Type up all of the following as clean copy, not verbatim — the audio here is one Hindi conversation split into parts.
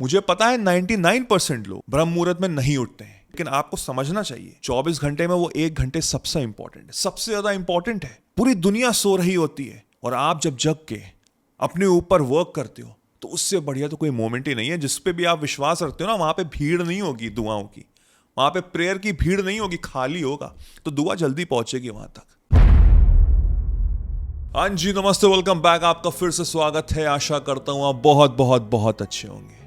मुझे पता है 99% लोग ब्रह्म मुहूर्त में नहीं उठते हैं, लेकिन आपको समझना चाहिए 24 घंटे में वो 1 घंटे सबसे इंपॉर्टेंट है, सबसे ज्यादा इंपॉर्टेंट है। पूरी दुनिया सो रही होती है और आप जब जग के अपने ऊपर वर्क करते हो तो उससे बढ़िया तो कोई मोमेंट ही नहीं है। जिस पे भी आप विश्वास रखते हो ना, वहां पे भीड़ नहीं होगी दुआओं की, वहां पे प्रेयर की भीड़ नहीं होगी, खाली होगा, तो दुआ जल्दी पहुंचेगी वहां तक। हाँ जी, नमस्ते, वेलकम बैक। आपका फिर से स्वागत है। आशा करता हूं आप बहुत बहुत बहुत अच्छे होंगे।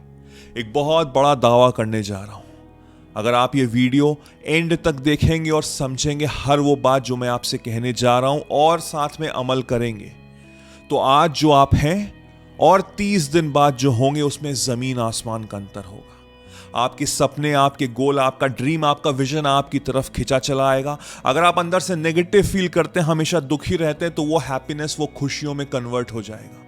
एक बहुत बड़ा दावा करने जा रहा हूं। अगर आप ये वीडियो एंड तक देखेंगे और समझेंगे हर वो बात जो मैं आपसे कहने जा रहा हूं और साथ में अमल करेंगे, तो आज जो आप हैं और 30 दिन बाद जो होंगे उसमें जमीन आसमान का अंतर होगा। आपके सपने, आपके गोल, आपका ड्रीम, आपका विजन आपकी तरफ खिंचा चला आएगा। अगर आप अंदर से नेगेटिव फील करते हैं, हमेशा दुखी रहते हैं, तो वो हैप्पीनेस, वो खुशियों में कन्वर्ट हो जाएगा।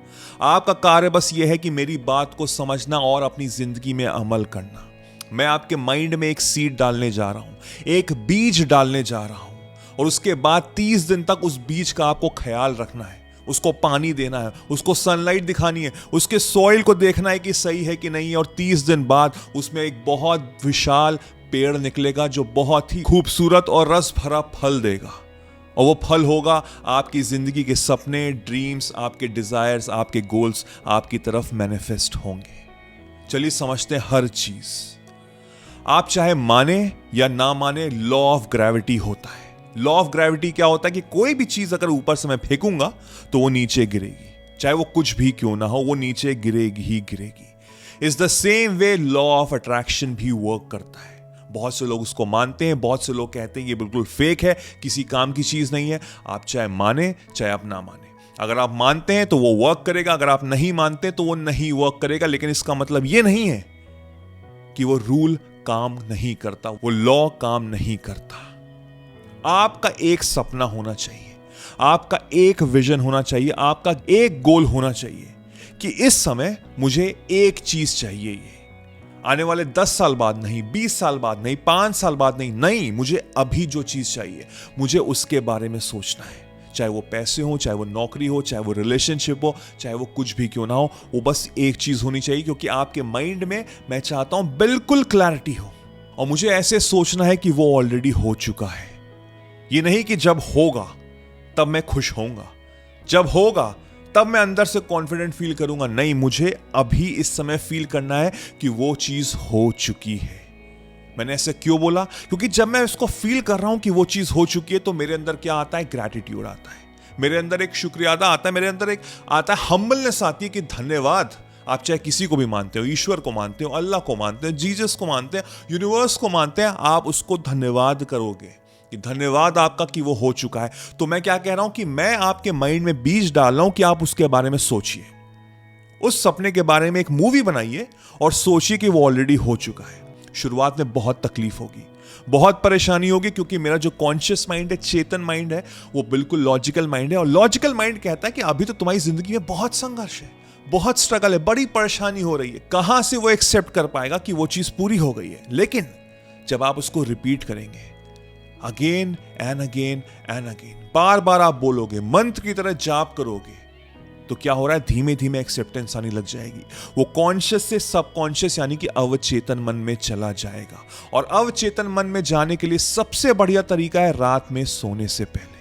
आपका कार्य बस ये है कि मेरी बात को समझना और अपनी जिंदगी में अमल करना। मैं आपके माइंड में एक सीड डालने जा रहा हूं, एक बीज डालने जा रहा हूं, और उसके बाद 30 दिन तक उस बीज का आपको ख्याल रखना है, उसको पानी देना है, उसको सनलाइट दिखानी है, उसके सॉइल को देखना है कि सही है कि नहीं है। और 30 दिन बाद उसमें एक बहुत विशाल पेड़ निकलेगा जो बहुत ही खूबसूरत और रस भरा फल देगा। और वो फल होगा आपकी जिंदगी के सपने, ड्रीम्स, आपके डिजायर्स, आपके गोल्स आपकी तरफ मैनिफेस्ट होंगे। चलिए समझते हैं हर चीज। आप चाहे माने या ना माने, लॉ ऑफ ग्रेविटी होता है। लॉ ऑफ ग्रेविटी क्या होता है कि कोई भी चीज अगर ऊपर से मैं फेंकूंगा तो वो नीचे गिरेगी, चाहे वो कुछ भी क्यों ना हो, वो नीचे गिरेगी ही गिरेगी। Is the same way law of attraction भी वर्क करता है। बहुत से लोग उसको मानते हैं, बहुत से लोग कहते हैं ये बिल्कुल फेक है, किसी काम की चीज नहीं है। आप चाहे माने चाहे आप ना माने, अगर आप मानते हैं तो वो वर्क करेगा, अगर आप नहीं मानते तो वो नहीं वर्क करेगा। लेकिन इसका मतलब ये नहीं है कि वो रूल काम नहीं करता, वो लॉ काम नहीं करता। आपका एक सपना होना चाहिए, आपका एक विजन होना चाहिए, आपका एक गोल होना चाहिए कि इस समय मुझे एक चीज चाहिए। ये आने वाले 10 साल बाद नहीं, 20 साल बाद नहीं, 5 साल बाद नहीं, मुझे अभी जो चीज चाहिए मुझे उसके बारे में सोचना है। चाहे वो पैसे हो, चाहे वो नौकरी हो, चाहे वो रिलेशनशिप हो, चाहे वो कुछ भी क्यों ना हो, वो बस एक चीज होनी चाहिए। क्योंकि आपके माइंड में मैं चाहता हूं बिल्कुल क्लैरिटी हो, और मुझे ऐसे सोचना है कि वो ऑलरेडी हो चुका है। ये नहीं कि जब होगा तब मैं खुश होऊंगा, जब होगा तब मैं अंदर से कॉन्फिडेंट फील करूंगा। नहीं, मुझे अभी इस समय फील करना है कि वो चीज हो चुकी है। मैंने ऐसे क्यों बोला? क्योंकि जब मैं उसको फील कर रहा हूं कि वो चीज हो चुकी है, तो मेरे अंदर क्या आता है? ग्रैटिट्यूड आता है, मेरे अंदर एक शुक्रियादा आता है, मेरे अंदर एक आता है हम्बलनेस आती है कि धन्यवाद। आप चाहे किसी को भी मानते हो, ईश्वर को मानते हो, अल्लाह को मानते हो, जीसस को मानते हैं, यूनिवर्स को मानते हैं, आप उसको धन्यवाद करोगे कि धन्यवाद आपका कि वो हो चुका है। तो मैं क्या कह रहा हूं कि मैं आपके माइंड में बीज डाल रहा हूं कि आप उसके बारे में सोचिए, उस सपने के बारे में एक मूवी बनाइए और सोचिए कि वो ऑलरेडी हो चुका है। शुरुआत में बहुत तकलीफ होगी, बहुत परेशानी होगी, क्योंकि मेरा जो कॉन्शियस माइंड है, चेतन माइंड है, वो बिल्कुल लॉजिकल माइंड है। और लॉजिकल माइंड कहता है कि अभी तो तुम्हारी जिंदगी में बहुत संघर्ष है, बहुत स्ट्रगल है, बड़ी परेशानी हो रही है। कहां से वो एक्सेप्ट कर पाएगा कि वो चीज पूरी हो गई है? लेकिन जब आप उसको रिपीट करेंगे again and again and again, बार बार आप बोलोगे, मंत्र की तरह जाप करोगे, तो क्या हो रहा है? धीमे धीमे एक्सेप्टेंस आने लग जाएगी। वो कॉन्शियस से सबकॉन्शियस यानी कि अवचेतन मन में चला जाएगा। और अवचेतन मन में जाने के लिए सबसे बढ़िया तरीका है रात में सोने से पहले।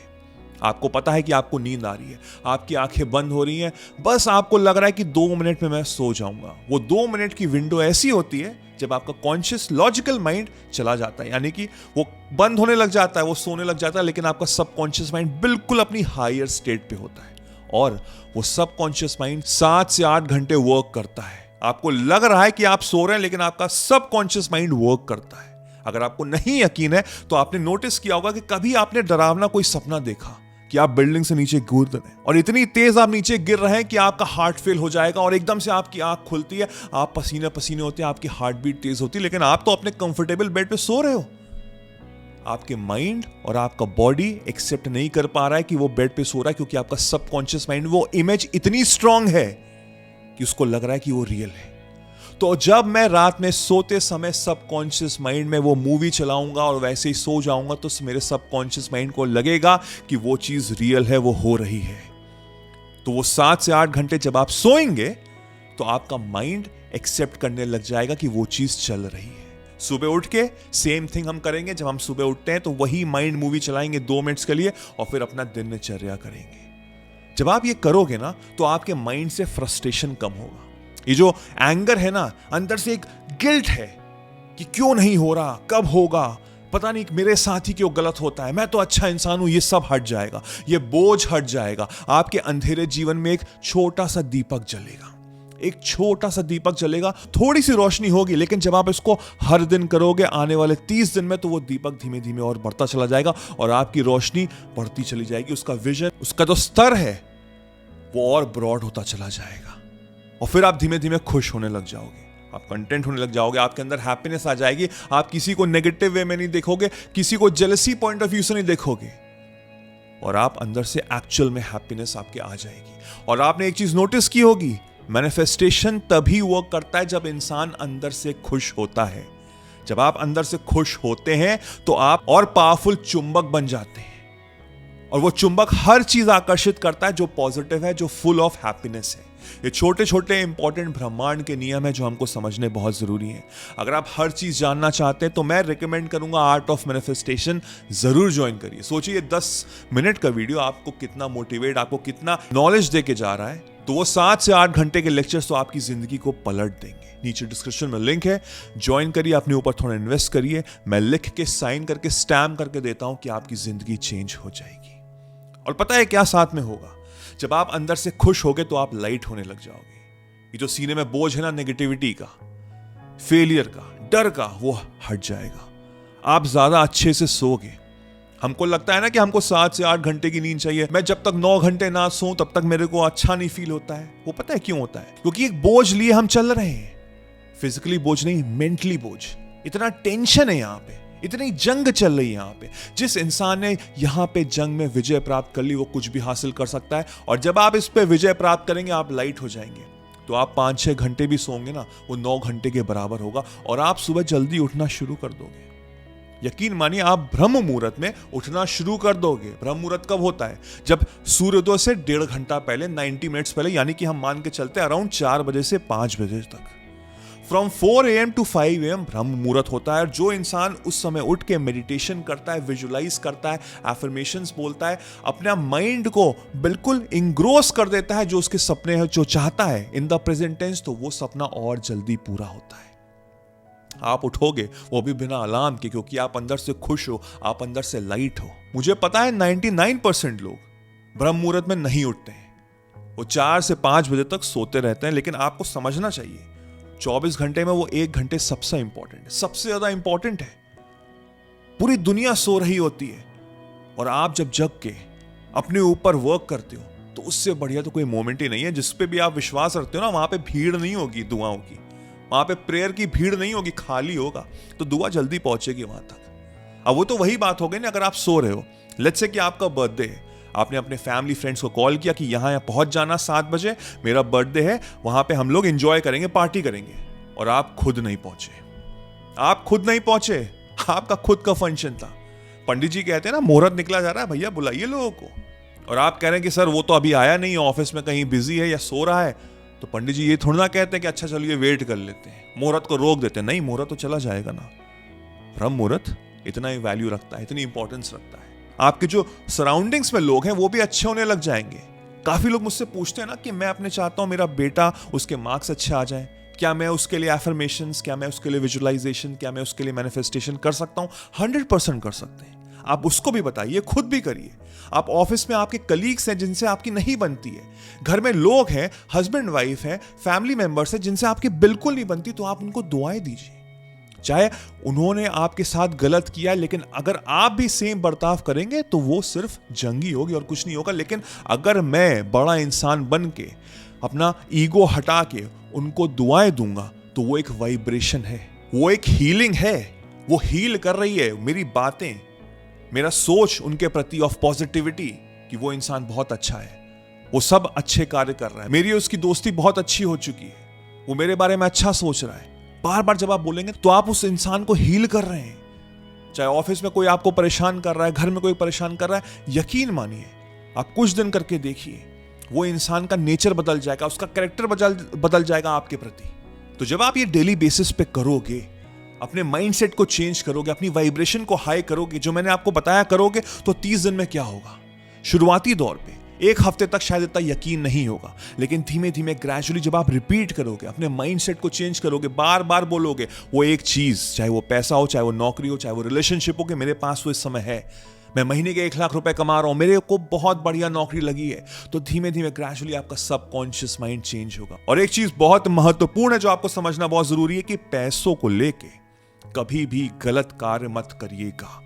आपको पता है कि आपको नींद आ रही है, आपकी आंखें बंद हो रही हैं, बस आपको लग रहा है कि 2 मिनट में मैं सो जाऊंगा। वो 2 मिनट की विंडो ऐसी होती है जब आपका कॉन्शियस लॉजिकल माइंड चला जाता है, यानी कि वो बंद होने लग जाता है, वो सोने लग जाता है, लेकिन आपका सबकॉन्शियस माइंड बिल्कुल अपनी हायर स्टेट पे होता है। और वो सबकॉन्शियस माइंड 7 से 8 घंटे वर्क करता है। आपको लग रहा है कि आप सो रहे हैं, लेकिन आपका सबकॉन्शियस माइंड वर्क करता है। अगर आपको नहीं यकीन है तो आपने नोटिस किया होगा कि कभी आपने डरावना कोई सपना देखा कि आप बिल्डिंग से नीचे गिर रहे हैं, और इतनी तेज आप नीचे गिर रहे हैं कि आपका हार्ट फेल हो जाएगा, और एकदम से आपकी आंख खुलती है, आप पसीने पसीने होते हैं, आपकी हार्ट बीट तेज होती है, लेकिन आप तो अपने कंफर्टेबल बेड पे सो रहे हो। आपके माइंड और आपका बॉडी एक्सेप्ट नहीं कर पा रहा है कि वो बेड पे सो रहा है, क्योंकि आपका सबकॉन्शियस माइंड, वो इमेज इतनी स्ट्रांग है कि उसको लग रहा है कि वो रियल है। तो जब मैं रात में सोते समय सबकॉन्शियस माइंड में वो मूवी चलाऊंगा और वैसे ही सो जाऊंगा, तो मेरे सबकॉन्शियस माइंड को लगेगा कि वो चीज रियल है, वो हो रही है। तो वो 7 से 8 घंटे जब आप सोएंगे तो आपका माइंड एक्सेप्ट करने लग जाएगा कि वो चीज चल रही है। सुबह उठ के सेम थिंग हम करेंगे। जब हम सुबह उठते हैं तो वही माइंड मूवी चलाएंगे 2 मिनट्स के लिए और फिर अपना दिनचर्या करेंगे। जब आप ये करोगे ना तो आपके माइंड से फ्रस्ट्रेशन कम होगा। ये जो एंगर है ना, अंदर से एक गिल्ट है कि क्यों नहीं हो रहा, कब होगा, पता नहीं मेरे साथ ही क्यों गलत होता है, मैं तो अच्छा इंसान हूं, ये सब हट जाएगा, ये बोझ हट जाएगा। आपके अंधेरे जीवन में एक छोटा सा दीपक जलेगा, एक छोटा सा दीपक जलेगा, थोड़ी सी रोशनी होगी, लेकिन जब आप इसको हर दिन करोगे आने वाले 30 दिन में तो वो दीपक धीमे धीमे और बढ़ता चला जाएगा और आपकी रोशनी बढ़ती चली जाएगी। उसका विजन, उसका जो स्तर है वो और ब्रॉड होता चला जाएगा और फिर आप धीमे धीमे खुश होने लग जाओगे, आप कंटेंट होने लग जाओगे, आपके अंदर हैप्पीनेस आ जाएगी। आप किसी को नेगेटिव वे में नहीं देखोगे, किसी को जेलसी पॉइंट ऑफ व्यू से नहीं देखोगे और आप अंदर से एक्चुअल में हैप्पीनेस आपके आ जाएगी। और आपने एक चीज नोटिस की होगी, मैनिफेस्टेशन तभी वर्क करता है जब इंसान अंदर से खुश होता है। जब आप अंदर से खुश होते हैं तो आप और पावरफुल चुंबक बन जाते हैं और वो चुंबक हर चीज आकर्षित करता है जो पॉजिटिव है, जो फुल ऑफ हैप्पीनेस है। ये छोटे छोटे इंपॉर्टेंट ब्रह्मांड के नियम है जो हमको समझने बहुत जरूरी है। अगर आप हर चीज जानना चाहते हैं तो मैं रिकमेंड करूंगा आर्ट ऑफ मैनिफेस्टेशन, जरूर ज्वाइन करिए। सोचिए 10 मिनट का वीडियो आपको कितना मोटिवेट, आपको कितना नॉलेज दे के जा रहा है। तो वो 7 से 8 घंटे के लेक्चर्स तो आपकी जिंदगी को पलट देंगे। नीचे डिस्क्रिप्शन में लिंक है, ज्वाइन करिए, अपने ऊपर थोड़ा इन्वेस्ट करिए। मैं लिख के, साइन करके, स्टैम्प करके देता हूं कि आपकी जिंदगी चेंज हो जाएगी। और पता है क्या साथ में होगा, जब आप अंदर से खुश होगे तो आप लाइट होने लग जाओगे। ये जो सीने में बोझ है ना नेगेटिविटी का, फेलियर का, डर का, वो हट जाएगा। आप ज्यादा अच्छे से सोगे। हमको लगता है ना कि हमको 7 से 8 घंटे की नींद चाहिए, मैं जब तक 9 घंटे ना सोऊं तब तक मेरे को अच्छा नहीं फील होता है। वो पता है क्यों होता है? क्योंकि एक बोझ लिए हम चल रहे हैं। फिजिकली बोझ नहीं, मेंटली बोझ। इतना टेंशन है यहाँ पे, इतनी जंग चल रही है यहाँ पे। जिस इंसान ने यहाँ पे जंग में विजय प्राप्त कर ली वो कुछ भी हासिल कर सकता है। और जब आप इस पे विजय प्राप्त करेंगे आप लाइट हो जाएंगे। तो आप 5-6 घंटे भी सोंगे ना, वो 9 घंटे के बराबर होगा और आप सुबह जल्दी उठना शुरू कर दोगे। यकीन मानिए, आप ब्रह्म मुहूर्त में उठना शुरू कर दोगे। ब्रह्म मुहूर्त कब होता है? जब सूर्योदय से 1.5 घंटा पहले, 90 मिनट्स पहले, यानी कि हम मान के चलते हैं अराउंड 4 बजे से 5 बजे तक। फ्रॉम 4 AM to 5 AM ब्रह्म मुहूर्त होता है। और जो इंसान उस समय उठ के मेडिटेशन करता है, विजुलाइज करता है, एफर्मेशंस बोलता है, अपना माइंड को बिल्कुल इंग्रोस कर देता है जो उसके सपने हैं, जो चाहता है इन द प्रेजेंट टेंस, तो वो सपना और जल्दी पूरा होता है। आप उठोगे वो भी बिना अलार्म के, क्योंकि आप अंदर से खुश हो, आप अंदर से लाइट हो। मुझे पता है 99% लोग ब्रह्म मुहूर्त में नहीं उठते हैं, वो 4 से 5 बजे तक सोते रहते हैं। लेकिन आपको समझना चाहिए 24 घंटे में वो 1 घंटे सबसे इंपॉर्टेंट है, सबसे ज्यादा इंपॉर्टेंट है। पूरी दुनिया सो रही होती है और आप जब जग के अपने ऊपर वर्क करते हो तो उससे बढ़िया तो कोई मोमेंट ही नहीं है। जिस पे भी आप विश्वास रखते हो ना, वहां पे भीड़ नहीं होगी दुआओं की, वहां पे प्रेयर की भीड़ नहीं होगी, खाली होगा, तो दुआ जल्दी पहुंचेगी वहां तक। अब वो तो वही बात हो गई ना, अगर आप सो रहे हो, लेट्स से कि आपका बर्थडे है, आपने अपने फैमिली फ्रेंड्स को कॉल किया कि यहाँ पहुंच जाना 7 बजे, मेरा बर्थडे है, वहां पे हम लोग एंजॉय करेंगे, पार्टी करेंगे, और आप खुद नहीं पहुंचे। आप खुद नहीं पहुंचे, आपका खुद का फंक्शन था। पंडित जी कहते हैं ना, मुहूर्त निकला जा रहा है, भैया बुलाइए लोगों को, और आप कह रहे हैं कि सर वो तो अभी आया नहीं, ऑफिस में कहीं बिजी है या सो रहा है। तो पंडित जी ये थोड़ा ना कहते हैं कि अच्छा चलिए वेट कर लेते हैं, मुहूर्त को रोक देते हैं। नहीं, मुहूर्त तो चला जाएगा ना। ब्रह्म मुहूर्त इतना ही वैल्यू रखता है, इतनी इंपॉर्टेंस रखता है। आपके जो सराउंडिंग्स में लोग हैं वो भी अच्छे होने लग जाएंगे। काफी लोग मुझसे पूछते हैं ना कि मैं अपने चाहता हूं मेरा बेटा, उसके मार्क्स अच्छे आ जाएं, क्या मैं उसके लिए एफर्मेशंस, क्या मैं उसके लिए विजुअलाइजेशन, क्या मैं उसके लिए मैनिफेस्टेशन कर सकता हूं? 100% कर सकते हैं। आप उसको भी बताइए, खुद भी करिए। आप ऑफिस में आपके कलीग्स हैं जिनसे आपकी नहीं बनती है, घर में लोग हैं, हस्बैंड वाइफ है, फैमिली मेंबर्स हैं जिनसे आपकी बिल्कुल नहीं बनती, तो आप उनको दुआएं दीजिए। चाहे उन्होंने आपके साथ गलत किया, लेकिन अगर आप भी सेम बर्ताव करेंगे तो वो सिर्फ जंगी होगी और कुछ नहीं होगा। लेकिन अगर मैं बड़ा इंसान बन के अपना ईगो हटा के उनको दुआएं दूंगा तो वो एक वाइब्रेशन है, वो एक हीलिंग है। वो हील कर रही है मेरी बातें, मेरा सोच उनके प्रति ऑफ पॉजिटिविटी कि वो इंसान बहुत अच्छा है, वो सब अच्छे कार्य कर रहा है, मेरी उसकी दोस्ती बहुत अच्छी हो चुकी है, वो मेरे बारे में अच्छा सोच रहा है। बार बार जब आप बोलेंगे तो आप उस इंसान को हील कर रहे हैं। चाहे ऑफिस में कोई आपको परेशान कर रहा है, घर में कोई परेशान कर रहा है, यकीन मानिए आप कुछ दिन करके देखिए, वो इंसान का नेचर बदल जाएगा, उसका कैरेक्टर बदल जाएगा आपके प्रति। तो जब आप ये डेली बेसिस पे करोगे, अपने माइंडसेट को चेंज करोगे, अपनी वाइब्रेशन को हाई करोगे, जो मैंने आपको बताया करोगे, तो 30 दिन में क्या होगा? शुरुआती दौर पे 1 हफ्ते तक शायद इतना यकीन नहीं होगा, लेकिन धीमे धीमे ग्रेजुअली जब आप रिपीट करोगे, अपने माइंडसेट को चेंज करोगे, बार बार बोलोगे वो एक चीज, चाहे वो पैसा हो, चाहे वो नौकरी हो, चाहे वो रिलेशनशिप हो, कि मेरे पास वो इस समय है, मैं महीने के 1 लाख रुपए कमा रहा हूं, मेरे को बहुत बढ़िया नौकरी लगी है, तो धीमे धीमे ग्रेजुअली आपका सबकॉन्शियस माइंड चेंज होगा। और एक चीज बहुत महत्वपूर्ण है जो आपको समझना बहुत जरूरी है, कि पैसों को लेके कभी भी गलत कार्य मत करिएगा।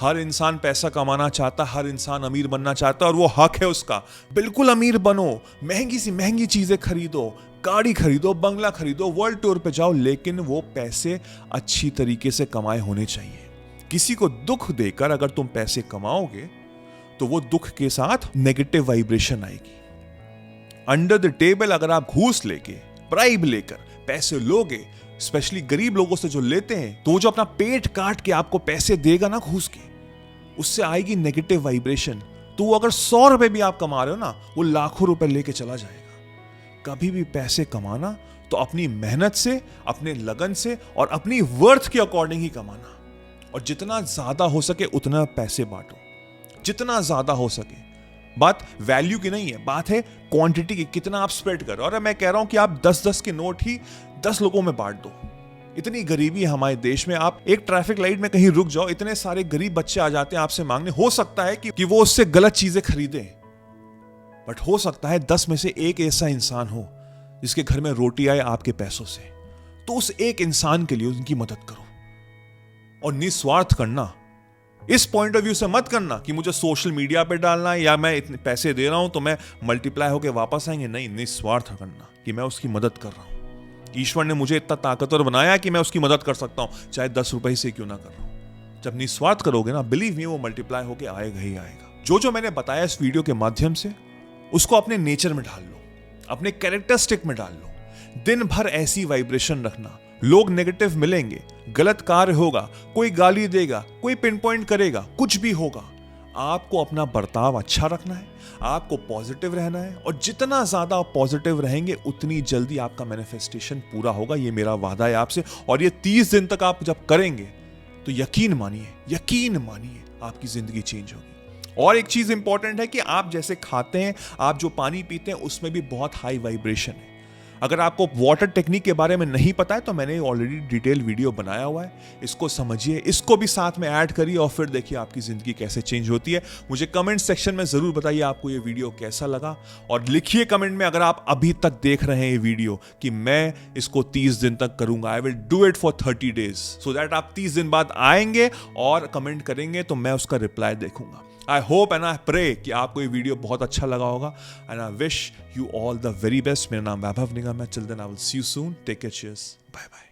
हर इंसान पैसा कमाना चाहता, हर इंसान अमीर बनना चाहता है, और वो हक है उसका। बिल्कुल अमीर बनो, महंगी सी महंगी चीजें खरीदो, गाड़ी खरीदो, बंगला खरीदो, वर्ल्ड टूर पे जाओ, लेकिन वो पैसे अच्छी तरीके से कमाए होने चाहिए। किसी को दुख देकर अगर तुम पैसे कमाओगे तो वो दुख के साथ नेगेटिव वाइब्रेशन आएगी। अंडर द टेबल अगर आप घूस लेके, ब्राइब लेकर पैसे लोगे, स्पेशली गरीब लोगों से जो लेते हैं, तो वो जो अपना पेट काट के आपको पैसे देगा ना घूस के, उससे आएगी नेगेटिव वाइब्रेशन। तो वो अगर 100 रुपए भी आप कमा रहे हो ना, वो लाखों रुपए लेके चला जाएगा। कभी भी पैसे कमाना तो अपनी मेहनत से, अपने लगन से और अपनी वर्थ के अकॉर्डिंग ही कमाना, और जितना ज्यादा हो सके उतना पैसे बांटो, जितना ज्यादा हो सके। बात वैल्यू की नहीं है, बात है क्वांटिटी की, कितना आप स्प्रेड करो। और मैं कह रहा हूं कि आप 10-10 के नोट ही 10 लोगों में बांट दो। इतनी गरीबी है हमारे देश में, आप एक ट्रैफिक लाइट में कहीं रुक जाओ, इतने सारे गरीब बच्चे आ जाते हैं आपसे मांगने। हो सकता है कि वो उससे गलत चीजें खरीदें, बट हो सकता है 10 में से एक ऐसा इंसान हो जिसके घर में रोटी आए आपके पैसों से, तो उस एक इंसान के लिए उनकी मदद करो। और निस्वार्थ करना, इस पॉइंट ऑफ व्यू से मत करना कि मुझे सोशल मीडिया पे डालना है, या मैं इतने पैसे दे रहा हूं तो मैं मल्टीप्लाई होकर वापस आएंगे। नहीं, निस्वार्थ करना कि मैं उसकी मदद कर रहा हूं। ईश्वर ने मुझे इतना ताकतवर बनाया कि मैं उसकी मदद कर सकता हूं, चाहे 10 रुपए से क्यों ना कर रहा हूं। जब निस्वार्थ करोगे ना, बिलीव मी, वो मल्टीप्लाई होकर आएगा ही आएगा। जो मैंने बताया इस वीडियो के माध्यम से, उसको अपने नेचर में डाल लो, अपने कैरेक्टरिस्टिक में डाल लो। दिन भर ऐसी वाइब्रेशन रखना। लोग नेगेटिव मिलेंगे, गलत कार्य होगा, कोई गाली देगा, कोई पिन पॉइंट करेगा, कुछ भी होगा, आपको अपना बर्ताव अच्छा रखना है, आपको पॉजिटिव रहना है, और जितना ज्यादा आप पॉजिटिव रहेंगे उतनी जल्दी आपका मैनिफेस्टेशन पूरा होगा। ये मेरा वादा है आपसे। और ये 30 दिन तक आप जब करेंगे तो यकीन मानिए आपकी जिंदगी चेंज होगी। और एक चीज इंपॉर्टेंट है कि आप जैसे खाते हैं, आप जो पानी पीते हैं, उसमें भी बहुत हाई वाइब्रेशन है। अगर आपको वाटर टेक्निक के बारे में नहीं पता है तो मैंने ऑलरेडी डिटेल वीडियो बनाया हुआ है, इसको समझिए, इसको भी साथ में ऐड करिए, और फिर देखिए आपकी जिंदगी कैसे चेंज होती है। मुझे कमेंट सेक्शन में जरूर बताइए आपको ये वीडियो कैसा लगा, और लिखिए कमेंट में अगर आप अभी तक देख रहे हैं ये वीडियो कि मैं इसको 30 दिन तक करूंगा। I will do it for 30 days, so that आप 30 दिन बाद आएंगे और कमेंट करेंगे तो मैं उसका रिप्लाई देखूंगा। I hope and I pray कि आपको ये वीडियो बहुत अच्छा लगा होगा, and I wish you all the very best। मेरा नाम वैभव निगम है। Till then I will see you soon. Take care. Cheers. Bye bye.